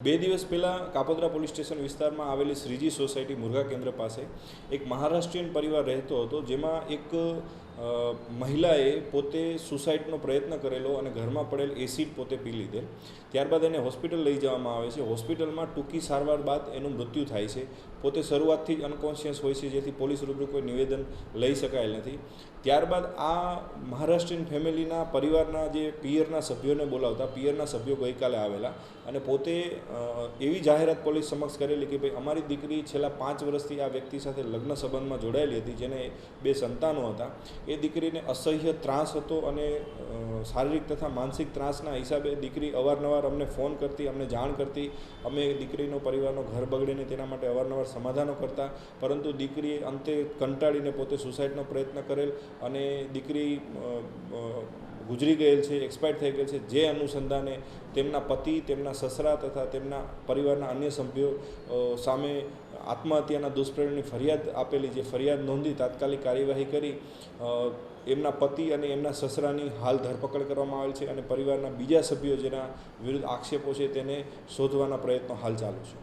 બે દિવસ પહેલાં કાપોદ્રા પોલીસ સ્ટેશન વિસ્તારમાં આવેલી શ્રીજી સોસાયટી મુરઘા કેન્દ્ર પાસે એક મહારાષ્ટ્રીયન પરિવાર રહેતો હતો, જેમાં એક મહિલાએ પોતે સુસાઇડનો પ્રયત્ન કરેલો અને ઘરમાં પડેલ એસિડ પોતે પી લીધેલ. ત્યારબાદ એને હોસ્પિટલ લઈ જવામાં આવે છે. હોસ્પિટલમાં ટૂંકી સારવાર બાદ એનું મૃત્યુ થાય છે. પોતે શરૂઆતથી જ અનકોન્શિયસ હોય છે, જેથી પોલીસ રૂબરૂ કોઈ નિવેદન લઈ શકાયેલ નથી. ત્યારબાદ આ મહારાષ્ટ્રીયન ફેમિલીના પરિવારના જે પિયરના સભ્યોને બોલાવતા પિયરના સભ્યો ગઈકાલે આવેલા અને પોતે એવી જાહેરાત પોલીસ સમક્ષ કરેલી કે ભાઈ અમારી દીકરી છેલ્લા 5 વર્ષથી આ વ્યક્તિ સાથે લગ્ન સંબંધમાં જોડાયેલી હતી, જેને 2 સંતાનો હતા. એ દીકરીને અસહ્ય ત્રાસ હતો અને શારીરિક તથા માનસિક ત્રાસના હિસાબે દીકરી અવારનવાર અમને ફોન કરતી, અમને જાણ કરતી. અમે દીકરીનો પરિવારનો ઘર બગડે ને તેના માટે અવારનવાર સમાધાનો કરતા, પરંતુ દીકરીએ અંતે કંટાળીને પોતે સુસાઇડનો પ્રયત્ન કરેલ અને દીકરી ગુજરી ગયેલ છે, એક્સપાયર થઈ ગયેલ છે. જે અનુસંધાને તેમના પતિ, તેમના સસરા તથા તેમના પરિવારના અન્ય સભ્યો સામે આત્મહત્યાના દુષ્પ્રેરણની ફરિયાદ આપેલી. જે ફરિયાદ નોંધી તાત્કાલિક કાર્યવાહી કરી એમના પતિ અને એમના સસરાની હાલ ધરપકડ કરવામાં આવેલ છે અને પરિવારના બીજા સભ્યો જેના વિરુદ્ધ આક્ષેપો છે તેને શોધવાના પ્રયત્નો હાલ ચાલુ છે.